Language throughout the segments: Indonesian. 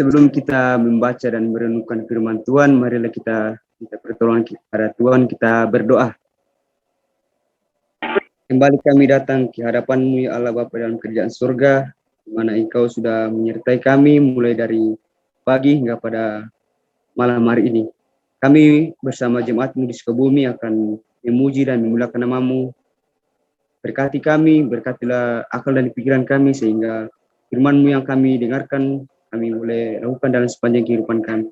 Sebelum kita membaca dan merenungkan firman Tuhan, marilah kita minta pertolongan kepada Tuhan, kita berdoa. Kembali kami datang ke hadapan-Mu ya Allah Bapa dalam kerjaan surga, di mana Engkau sudah menyertai kami mulai dari pagi hingga pada malam hari ini. Kami bersama jemaat-Mu di Sukabumi akan memuji dan memuliakan nama-Mu. Berkati kami, berkatilah akal dan pikiran kami sehingga firman-Mu yang kami dengarkan kami boleh lakukan dalam sepanjang kehidupan kami.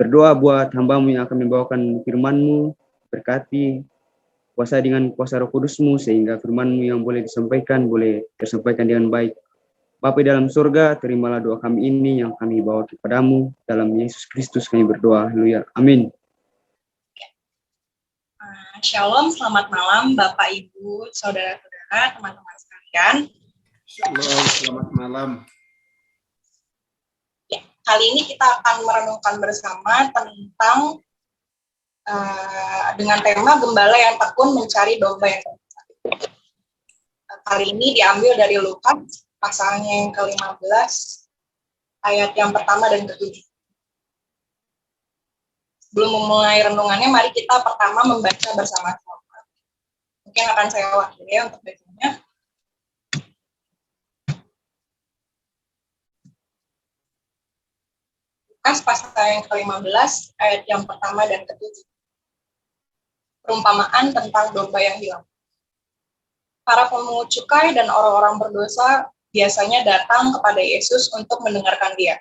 Berdoa buat hamba-Mu yang akan membawakan firman-Mu, berkati, kuasai dengan kuasa Roh Kudus-Mu sehingga firman-Mu yang boleh disampaikan boleh tersampaikan dengan baik. Bapa dalam surga, terimalah doa kami ini yang kami bawa kepada-Mu. Dalam Yesus Kristus kami berdoa. Haleluya. Amin. Shalom, selamat malam Bapak, Ibu, saudara-saudara, teman-teman sekalian. Shalom, selamat malam. Ya, kali ini kita akan merenungkan bersama tentang dengan tema Gembala yang tekun mencari domba yang tersesat. Kali ini diambil dari Lukas, pasalnya yang ke-15, ayat yang pertama dan ke-7. Sebelum memulai renungannya, mari kita pertama membaca bersama-sama. Mungkin akan saya wakili ya untuk bacanya. Lukas pasal yang ke-15, ayat yang pertama dan ke-7. Perumpamaan tentang domba yang hilang. Para pemungut cukai dan orang-orang berdosa biasanya datang kepada Yesus untuk mendengarkan Dia.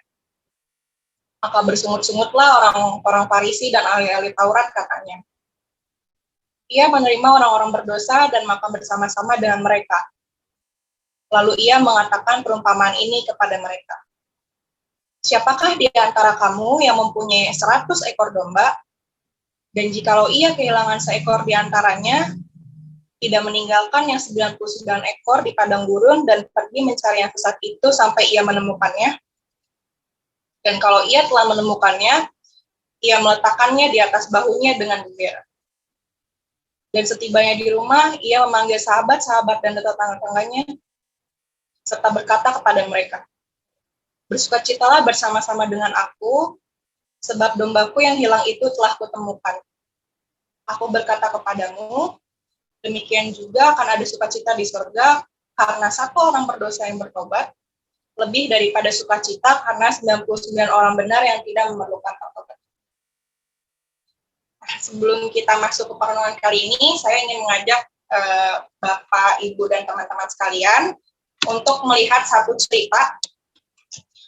Maka bersungut-sungutlah orang-orang Farisi dan ahli-ahli Taurat katanya. Ia menerima orang-orang berdosa dan makan bersama-sama dengan mereka. Lalu ia mengatakan perumpamaan ini kepada mereka. Siapakah di antara kamu yang mempunyai 100 ekor domba, dan jikalau ia kehilangan seekor di antaranya, tidak meninggalkan yang 99 ekor di padang gurun dan pergi mencari yang sesat itu sampai ia menemukannya? Dan kalau ia telah menemukannya, ia meletakkannya di atas bahunya dengan gembira. Dan setibanya di rumah, ia memanggil sahabat-sahabat dan tetangga-tetangganya, serta berkata kepada mereka, bersukacitalah bersama-sama dengan aku, sebab dombaku yang hilang itu telah kutemukan. Aku berkata kepadamu, demikian juga akan ada sukacita di surga, karena satu orang berdosa yang bertobat, lebih daripada sukacita karena 99 orang benar yang tidak memerlukan taubat. Nah, sebelum kita masuk ke perenungan kali ini, saya ingin mengajak Bapak, Ibu, dan teman-teman sekalian untuk melihat satu cerita.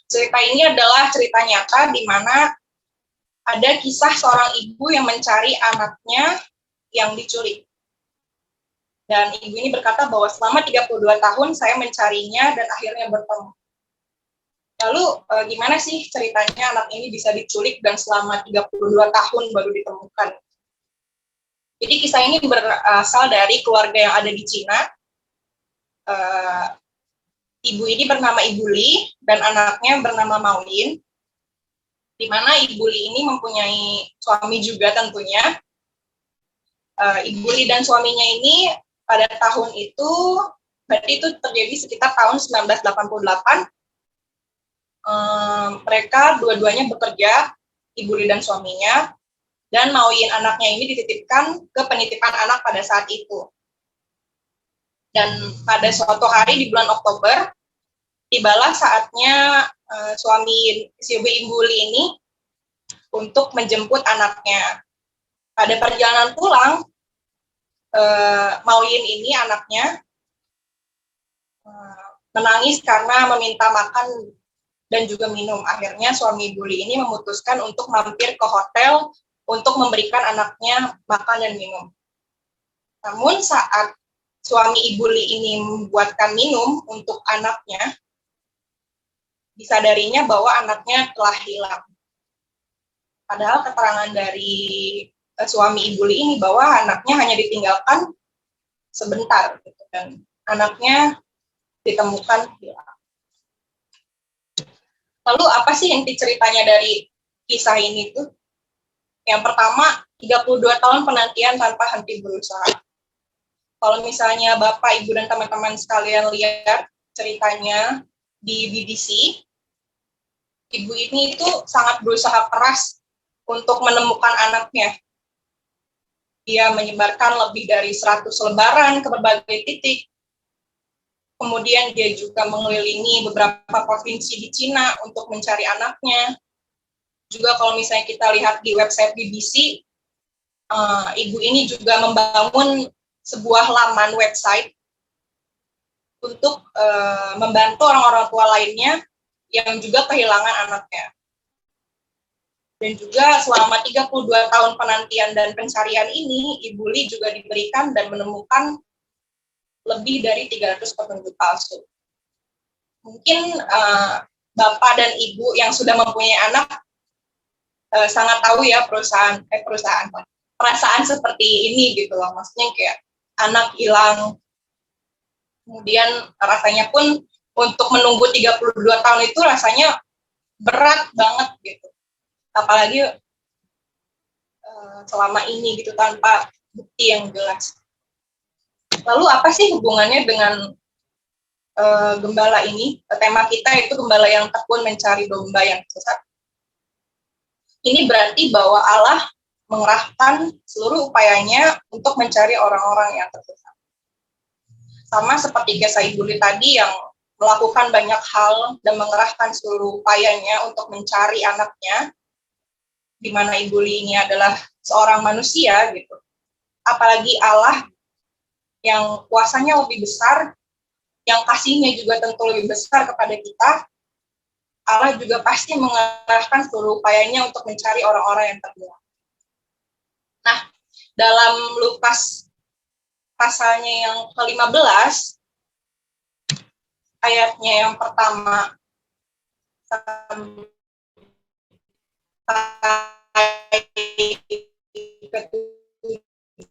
Cerita ini adalah cerita nyata di mana ada kisah seorang ibu yang mencari anaknya yang diculik. Dan ibu ini berkata bahwa selama 32 tahun saya mencarinya dan akhirnya bertemu. Lalu gimana sih ceritanya anak ini bisa diculik dan selama 32 tahun baru ditemukan? Jadi kisah ini berasal dari keluarga yang ada di Cina. Ibu ini bernama Ibu Li dan anaknya bernama Maulin. Di mana Ibu Li ini mempunyai suami juga tentunya. Ibu Li dan suaminya ini pada tahun itu, berarti itu terjadi sekitar tahun 1988. Mereka dua-duanya bekerja, Ibu Li dan suaminya, dan Maulin anaknya ini dititipkan ke penitipan anak pada saat itu. Dan pada suatu hari di bulan Oktober, tibalah saatnya suami si Ibu Li ini untuk menjemput anaknya. Pada perjalanan pulang, Maulin ini anaknya menangis karena meminta makan dan juga minum. Akhirnya suami Ibu Li ini memutuskan untuk mampir ke hotel untuk memberikan anaknya makan dan minum. Namun saat suami Ibu Li ini membuatkan minum untuk anaknya, disadarinya bahwa anaknya telah hilang. Padahal keterangan dari suami Ibu Li ini bahwa anaknya hanya ditinggalkan sebentar, gitu, dan anaknya ditemukan hilang. Lalu apa sih inti ceritanya dari kisah ini tuh? Yang pertama, 32 tahun penantian tanpa henti berusaha. Kalau misalnya Bapak, Ibu, dan teman-teman sekalian lihat ceritanya di BBC, ibu ini itu sangat berusaha keras untuk menemukan anaknya. Dia menyebarkan lebih dari 100 lembaran ke berbagai titik. Kemudian dia juga mengelilingi beberapa provinsi di Cina untuk mencari anaknya. Juga kalau misalnya kita lihat di website BBC, ibu ini juga membangun sebuah laman website untuk membantu orang-orang tua lainnya yang juga kehilangan anaknya. Dan juga selama 32 tahun penantian dan pencarian ini, Ibu Li juga diberikan dan menemukan lebih dari 300 petunjuk palsu. Mungkin Bapak dan Ibu yang sudah mempunyai anak sangat tahu ya perasaan seperti ini gitu loh. Maksudnya kayak anak hilang, kemudian rasanya pun untuk menunggu 32 tahun itu rasanya berat banget gitu. Apalagi selama ini gitu tanpa bukti yang jelas. Lalu apa sih hubungannya dengan gembala ini? Tema kita itu gembala yang tekun mencari domba yang sesat. Ini berarti bahwa Allah mengerahkan seluruh upayanya untuk mencari orang-orang yang tersesat. Sama seperti kisah Ibu Li tadi yang melakukan banyak hal dan mengerahkan seluruh upayanya untuk mencari anaknya, di mana Ibu Li ini adalah seorang manusia gitu. Apalagi Allah yang kuasanya lebih besar, yang kasihnya juga tentu lebih besar kepada kita, Allah juga pasti mengerahkan seluruh upayanya untuk mencari orang-orang yang terhilang. Nah, dalam Lukas pasalnya yang ke-15, ayatnya yang pertama sampai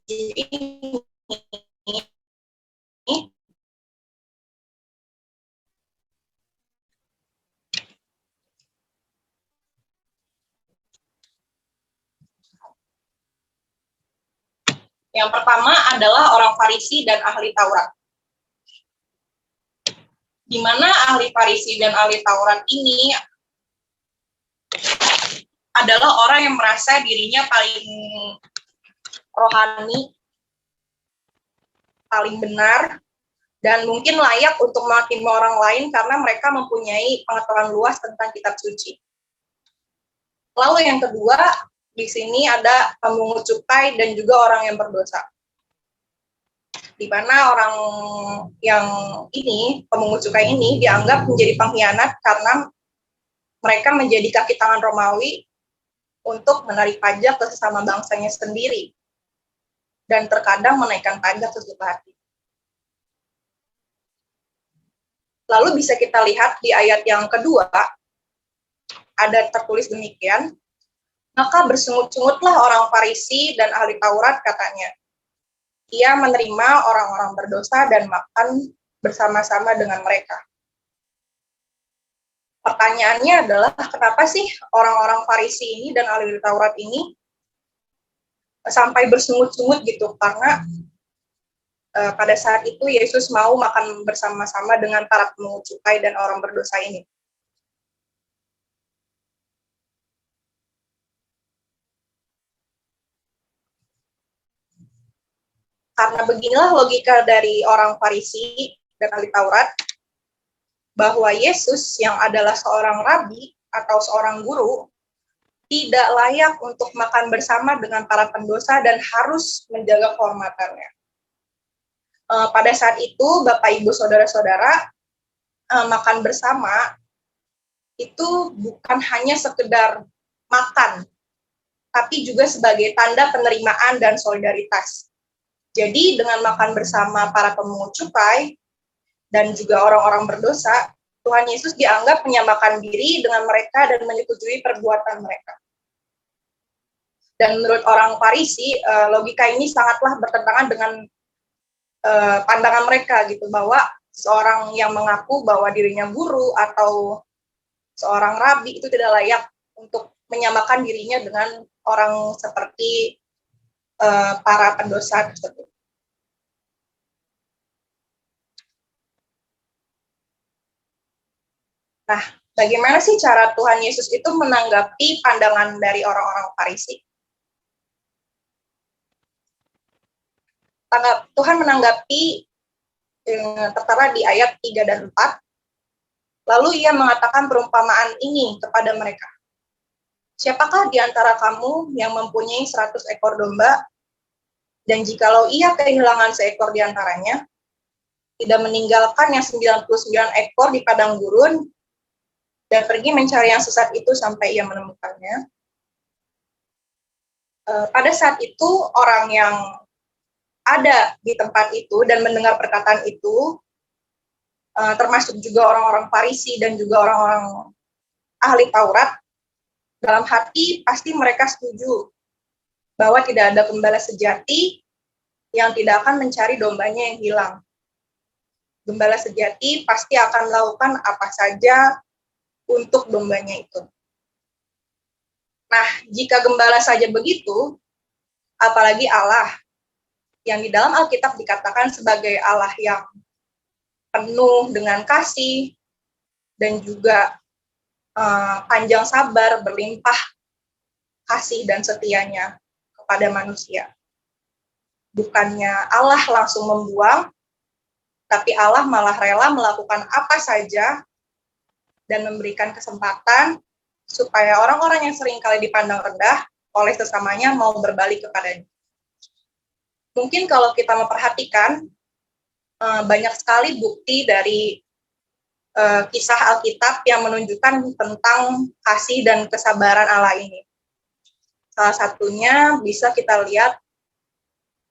ini yang pertama adalah orang Farisi dan ahli Taurat. Di mana ahli Farisi dan ahli Taurat ini adalah orang yang merasa dirinya paling rohani, paling benar, dan mungkin layak untuk menghakimi orang lain karena mereka mempunyai pengetahuan luas tentang kitab suci. Lalu yang kedua, di sini ada pemungut cukai dan juga orang yang berdosa. Di mana orang yang ini, pemungut cukai ini, dianggap menjadi pengkhianat karena mereka menjadi kaki tangan Romawi untuk menarik pajak ke sesama bangsanya sendiri. Dan terkadang menaikkan pajak sesuka hati. Lalu bisa kita lihat di ayat yang kedua, ada tertulis demikian, maka bersungut-sungutlah orang Farisi dan ahli Taurat katanya. Ia menerima orang-orang berdosa dan makan bersama-sama dengan mereka. Pertanyaannya adalah, kenapa sih orang-orang Farisi ini dan ahli Taurat ini sampai bersungut-sungut gitu? Karena pada saat itu Yesus mau makan bersama-sama dengan para pemungut cukai dan orang berdosa ini. Karena beginilah logika dari orang Farisi dan ahli Taurat, bahwa Yesus yang adalah seorang rabi atau seorang guru tidak layak untuk makan bersama dengan para pendosa dan harus menjaga kehormatannya. Pada saat itu, Bapak, Ibu, Saudara-saudara, makan bersama itu bukan hanya sekedar makan, tapi juga sebagai tanda penerimaan dan solidaritas. Jadi dengan makan bersama para pemungut cukai dan juga orang-orang berdosa, Tuhan Yesus dianggap menyamakan diri dengan mereka dan menyetujui perbuatan mereka. Dan menurut orang Farisi, logika ini sangatlah bertentangan dengan pandangan mereka gitu, bahwa seorang yang mengaku bahwa dirinya guru atau seorang rabi itu tidak layak untuk menyamakan dirinya dengan orang seperti para pendosa tersebut. Nah, Bagaimana sih cara Tuhan Yesus itu menanggapi pandangan dari orang-orang Farisi? Tuhan menanggapi tertera di ayat 3 dan 4. Lalu ia mengatakan perumpamaan ini kepada mereka. Siapakah di antara kamu yang mempunyai 100 ekor domba, dan jikalau ia kehilangan seekor di antaranya, tidak meninggalkan yang 99 ekor di padang gurun, dan pergi mencari yang sesat itu sampai ia menemukannya. Pada saat itu, orang yang ada di tempat itu dan mendengar perkataan itu, termasuk juga orang-orang Farisi dan juga orang-orang ahli Taurat, dalam hati pasti mereka setuju bahwa tidak ada gembala sejati yang tidak akan mencari dombanya yang hilang. Gembala sejati pasti akan melakukan apa saja untuk dombanya itu. Nah, jika gembala saja begitu, apalagi Allah, yang di dalam Alkitab dikatakan sebagai Allah yang penuh dengan kasih, dan juga panjang sabar, berlimpah kasih dan setianya kepada manusia. Bukannya Allah langsung membuang, tapi Allah malah rela melakukan apa saja dan memberikan kesempatan supaya orang-orang yang seringkali dipandang rendah oleh sesamanya mau berbalik kepadanya. Mungkin kalau kita memperhatikan, banyak sekali bukti dari kisah Alkitab yang menunjukkan tentang kasih dan kesabaran Allah ini. Salah satunya bisa kita lihat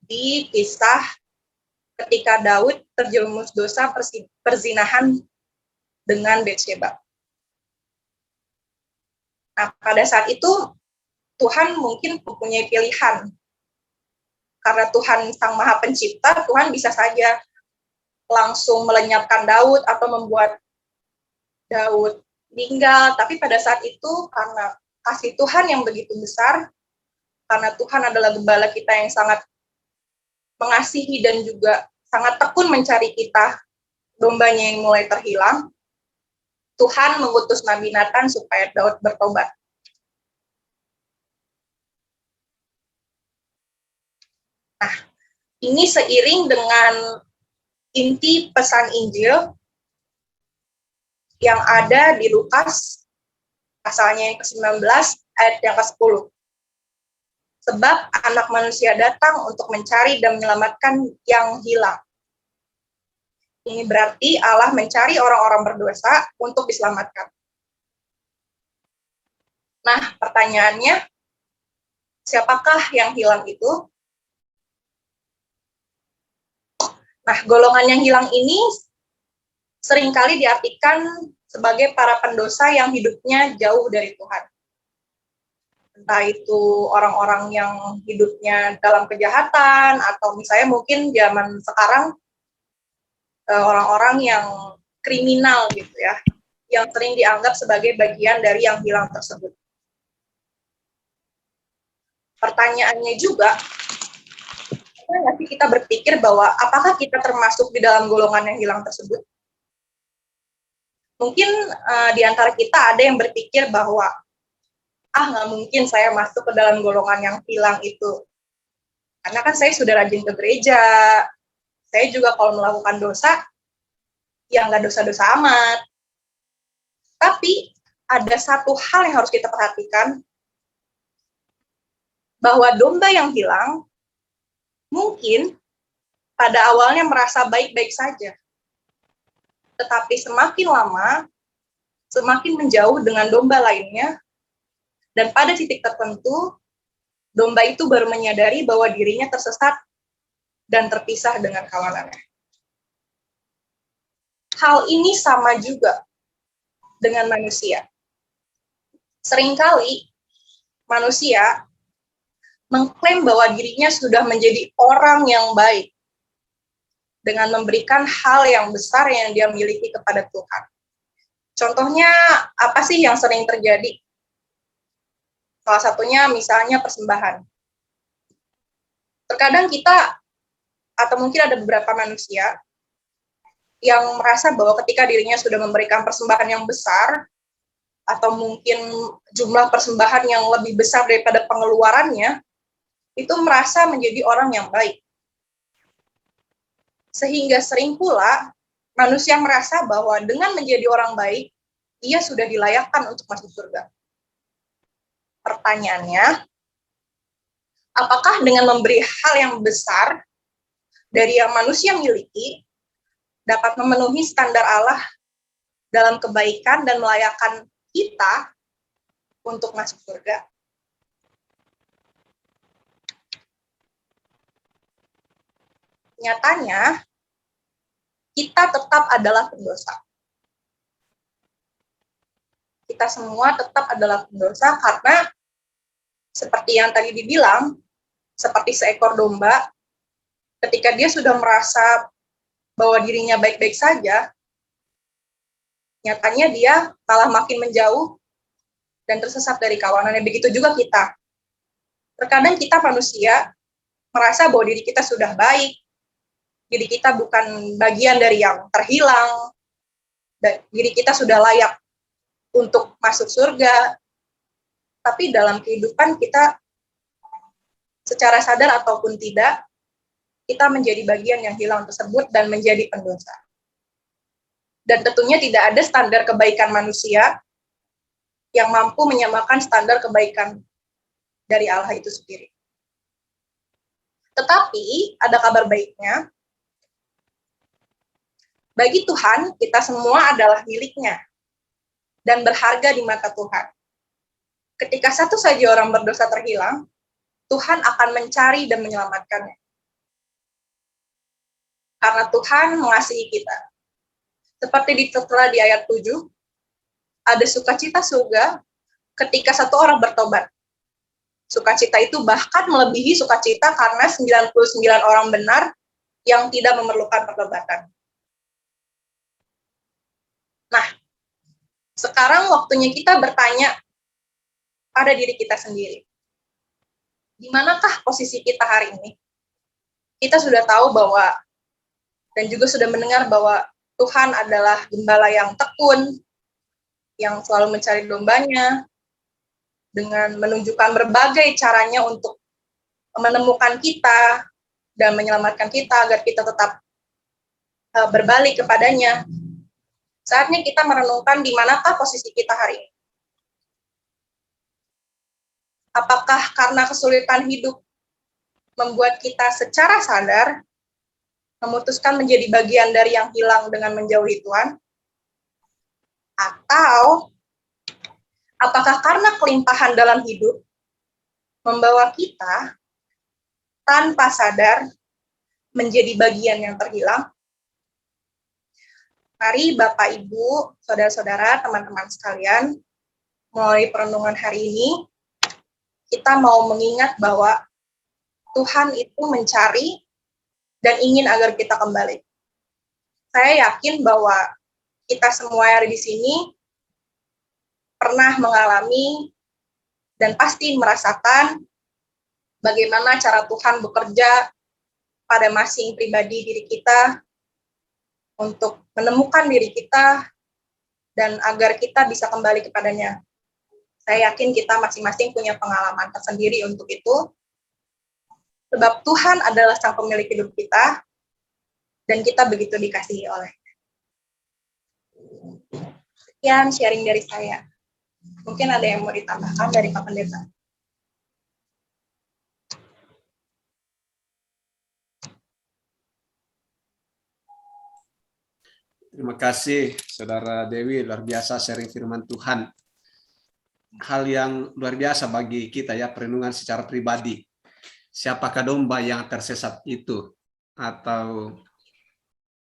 di kisah ketika Daud terjerumus dosa perzinahan dengan Betsheba. Nah, pada saat itu Tuhan mungkin mempunyai pilihan. Karena Tuhan Sang Maha Pencipta, Tuhan bisa saja langsung melenyapkan Daud atau membuat Daud meninggal. Tapi pada saat itu, karena kasih Tuhan yang begitu besar, karena Tuhan adalah gembala kita yang sangat mengasihi dan juga sangat tekun mencari kita, dombanya yang mulai terhilang, Tuhan mengutus Nabi Nathan supaya Daud bertobat. Nah, ini seiring dengan inti pesan Injil yang ada di Lukas, pasalnya yang ke-19, ayat yang ke-10. Sebab anak manusia datang untuk mencari dan menyelamatkan yang hilang. Ini berarti Allah mencari orang-orang berdosa untuk diselamatkan. Nah, pertanyaannya, siapakah yang hilang itu? Nah, golongan yang hilang ini seringkali diartikan sebagai para pendosa yang hidupnya jauh dari Tuhan. Entah itu orang-orang yang hidupnya dalam kejahatan, atau misalnya mungkin zaman sekarang orang-orang yang kriminal gitu ya, yang sering dianggap sebagai bagian dari yang hilang tersebut. Pertanyaannya juga, pernah nggak sih kita berpikir bahwa apakah kita termasuk di dalam golongan yang hilang tersebut? Mungkin di antara kita ada yang berpikir bahwa nggak mungkin saya masuk ke dalam golongan yang hilang itu. Karena kan saya sudah rajin ke gereja, saya juga kalau melakukan dosa, ya nggak dosa-dosa amat. Tapi ada satu hal yang harus kita perhatikan, bahwa domba yang hilang mungkin pada awalnya merasa baik-baik saja. Tetapi semakin lama, semakin menjauh dengan domba lainnya, dan pada titik tertentu, domba itu baru menyadari bahwa dirinya tersesat dan terpisah dengan kawanannya. Hal ini sama juga dengan manusia. Seringkali manusia mengklaim bahwa dirinya sudah menjadi orang yang baik dengan memberikan hal yang besar yang dia miliki kepada Tuhan. Contohnya, apa sih yang sering terjadi? Salah satunya misalnya persembahan. Terkadang kita, atau mungkin ada beberapa manusia, yang merasa bahwa ketika dirinya sudah memberikan persembahan yang besar, atau mungkin jumlah persembahan yang lebih besar daripada pengeluarannya, itu merasa menjadi orang yang baik. Sehingga sering pula manusia merasa bahwa dengan menjadi orang baik, ia sudah dilayakkan untuk masuk surga. Pertanyaannya, apakah dengan memberi hal yang besar dari yang manusia miliki dapat memenuhi standar Allah dalam kebaikan dan melayakkan kita untuk masuk surga? Nyatanya, kita tetap adalah pendosa. Kita semua tetap adalah pendosa karena seperti yang tadi dibilang, seperti seekor domba, ketika dia sudah merasa bahwa dirinya baik-baik saja, nyatanya dia malah makin menjauh dan tersesat dari kawanannya. Begitu juga kita. Terkadang kita manusia merasa bahwa diri kita sudah baik, diri kita bukan bagian dari yang terhilang, dan diri kita sudah layak untuk masuk surga. Tapi dalam kehidupan kita, secara sadar ataupun tidak, kita menjadi bagian yang hilang tersebut dan menjadi pendosa. Dan tentunya tidak ada standar kebaikan manusia yang mampu menyamakan standar kebaikan dari Allah itu sendiri. Tetapi ada kabar baiknya, bagi Tuhan kita semua adalah miliknya dan berharga di mata Tuhan. Ketika satu saja orang berdosa terhilang, Tuhan akan mencari dan menyelamatkannya. Karena Tuhan mengasihi kita. Seperti ditertera di ayat 7, ada sukacita surga ketika satu orang bertobat. Sukacita itu bahkan melebihi sukacita karena 99 orang benar yang tidak memerlukan pertobatan. Nah, sekarang waktunya kita bertanya pada diri kita sendiri. Di manakah posisi kita hari ini? Kita sudah tahu bahwa, dan juga sudah mendengar bahwa Tuhan adalah gembala yang tekun, yang selalu mencari dombanya, dengan menunjukkan berbagai caranya untuk menemukan kita dan menyelamatkan kita agar kita tetap berbalik kepadanya. Saatnya kita merenungkan di manakah posisi kita hari ini. Apakah karena kesulitan hidup membuat kita secara sadar memutuskan menjadi bagian dari yang hilang dengan menjauhi Tuhan? Atau apakah karena kelimpahan dalam hidup membawa kita tanpa sadar menjadi bagian yang terhilang? Mari Bapak, Ibu, Saudara-saudara, teman-teman sekalian, melalui perenungan hari ini, kita mau mengingat bahwa Tuhan itu mencari dan ingin agar kita kembali. Saya yakin bahwa kita semua yang ada di sini pernah mengalami dan pasti merasakan bagaimana cara Tuhan bekerja pada masing pribadi diri kita untuk menemukan diri kita dan agar kita bisa kembali kepadanya. Saya yakin kita masing-masing punya pengalaman tersendiri untuk itu. Sebab Tuhan adalah sang pemilik hidup kita, dan kita begitu dikasihi oleh. Sekian sharing dari saya. Mungkin ada yang mau ditambahkan dari Pak Pendeta. Terima kasih, Saudara Dewi. Luar biasa sharing firman Tuhan. Hal yang luar biasa bagi kita ya, perenungan secara pribadi. Siapakah domba yang tersesat itu? Atau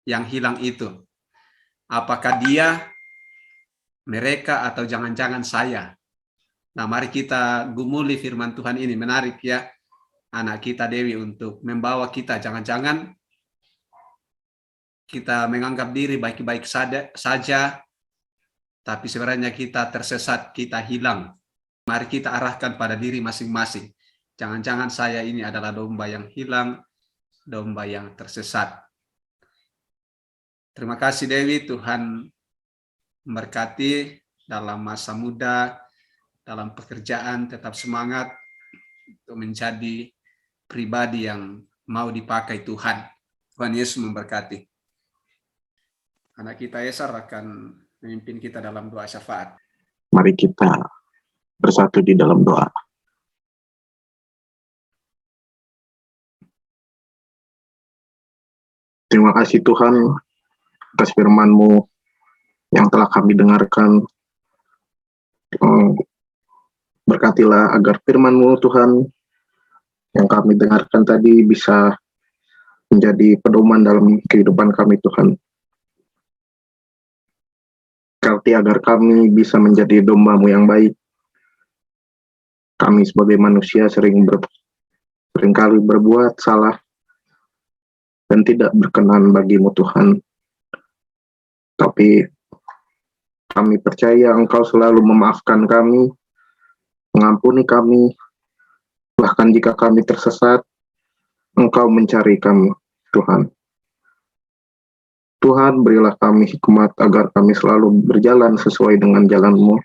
yang hilang itu? Apakah dia, mereka, atau jangan-jangan saya? Nah, mari kita gumuli firman Tuhan ini. Menarik ya, anak kita Dewi, untuk membawa kita. Jangan-jangan kita menganggap diri baik-baik saja, tapi sebenarnya kita tersesat, kita hilang. Mari kita arahkan pada diri masing-masing. Jangan-jangan saya ini adalah domba yang hilang, domba yang tersesat. Terima kasih Dewi, Tuhan memberkati. dalam masa muda, dalam pekerjaan tetap semangat untuk menjadi pribadi yang mau dipakai Tuhan. Tuhan Yesus memberkati. Anak kita Esar akan memimpin kita dalam doa syafaat. Mari kita bersatu di dalam doa. Terima kasih Tuhan atas firman-Mu yang telah kami dengarkan. Berkatilah agar firman-Mu Tuhan yang kami dengarkan tadi bisa menjadi pedoman dalam kehidupan kami Tuhan. Berkati agar kami bisa menjadi domba-Mu yang baik. Kami sebagai manusia seringkali berbuat salah dan tidak berkenan bagi-Mu Tuhan. Tapi kami percaya Engkau selalu memaafkan kami, mengampuni kami, bahkan jika kami tersesat, Engkau mencari kami, Tuhan. Tuhan, berilah kami hikmat agar kami selalu berjalan sesuai dengan jalan-Mu.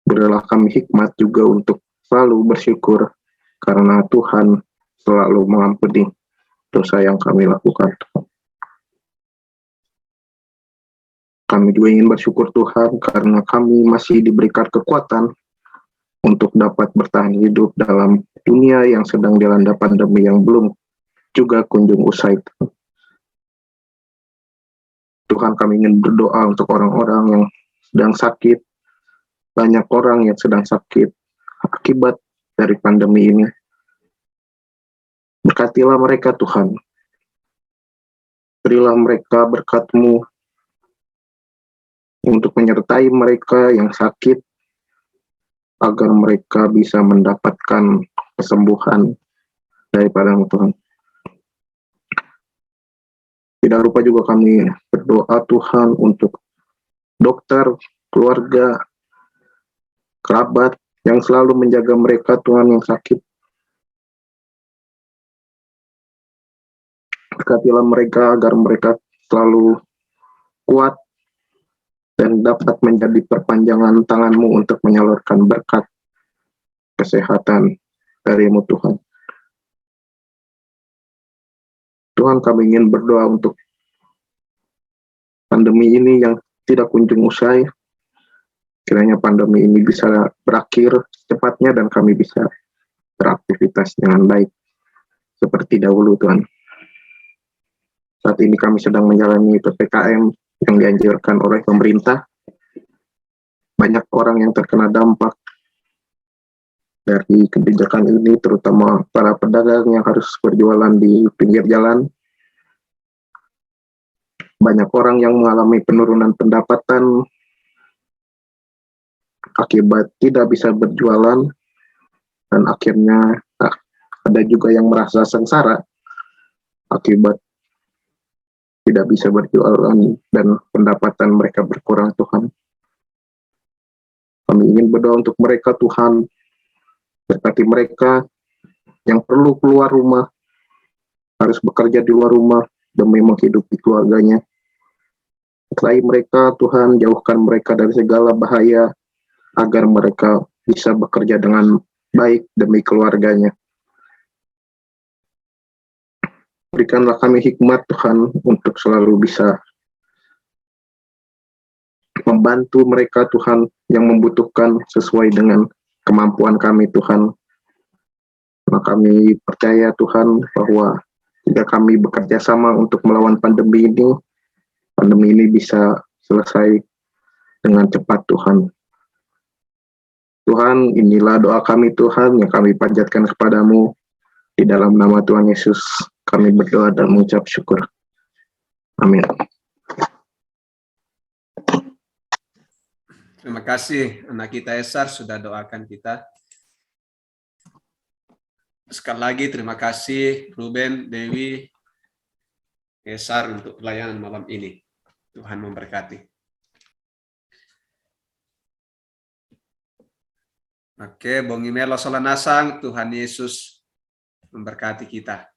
Berilah kami hikmat juga untuk selalu bersyukur, karena Tuhan selalu mengampuni dosa yang kami lakukan. Kami juga ingin bersyukur Tuhan karena kami masih diberikan kekuatan untuk dapat bertahan hidup dalam dunia yang sedang dilanda pandemi yang belum juga kunjung usai. Tuhan, kami ingin berdoa untuk orang-orang yang sedang sakit. Banyak orang yang sedang sakit akibat dari pandemi ini. Berkatilah mereka Tuhan. Berilah mereka berkat-Mu untuk menyertai mereka yang sakit, agar mereka bisa mendapatkan kesembuhan daripada Tuhan. Tidak lupa juga kami berdoa Tuhan untuk dokter, keluarga, kerabat yang selalu menjaga mereka Tuhan yang sakit. Berkatilah mereka agar mereka selalu kuat dan dapat menjadi perpanjangan tangan-Mu untuk menyalurkan berkat kesehatan dari-Mu Tuhan. Tuhan, kami ingin berdoa untuk pandemi ini yang tidak kunjung usai. Kiranya pandemi ini bisa berakhir secepatnya dan kami bisa beraktivitas dengan baik seperti dahulu Tuhan. Saat ini kami sedang menjalani PPKM yang dianjurkan oleh pemerintah. Banyak orang yang terkena dampak dari kebijakan ini, terutama para pedagang yang harus berjualan di pinggir jalan. Banyak orang yang mengalami penurunan pendapatan akibat tidak bisa berjualan, dan akhirnya ada juga yang merasa sengsara akibat tidak bisa berjualan dan pendapatan mereka berkurang Tuhan. Kami ingin berdoa untuk mereka Tuhan, berkati mereka yang perlu keluar rumah, harus bekerja di luar rumah demi menghidupi keluarganya. Selain mereka Tuhan, jauhkan mereka dari segala bahaya, agar mereka bisa bekerja dengan baik demi keluarganya. Berikanlah kami hikmat Tuhan untuk selalu bisa membantu mereka Tuhan yang membutuhkan sesuai dengan kemampuan kami Tuhan. Karena kami percaya Tuhan bahwa jika kami bekerja sama untuk melawan pandemi ini bisa selesai dengan cepat Tuhan. Tuhan, inilah doa kami Tuhan yang kami panjatkan kepadamu. Di dalam nama Tuhan Yesus kami berdoa dan mengucap syukur. Amin. Terima kasih anak kita Esar sudah doakan kita. Sekali lagi terima kasih Ruben, Dewi, Esar untuk pelayanan malam ini. Tuhan memberkati. Oke, Bong Imelo Solanasang, Tuhan Yesus memberkati kita.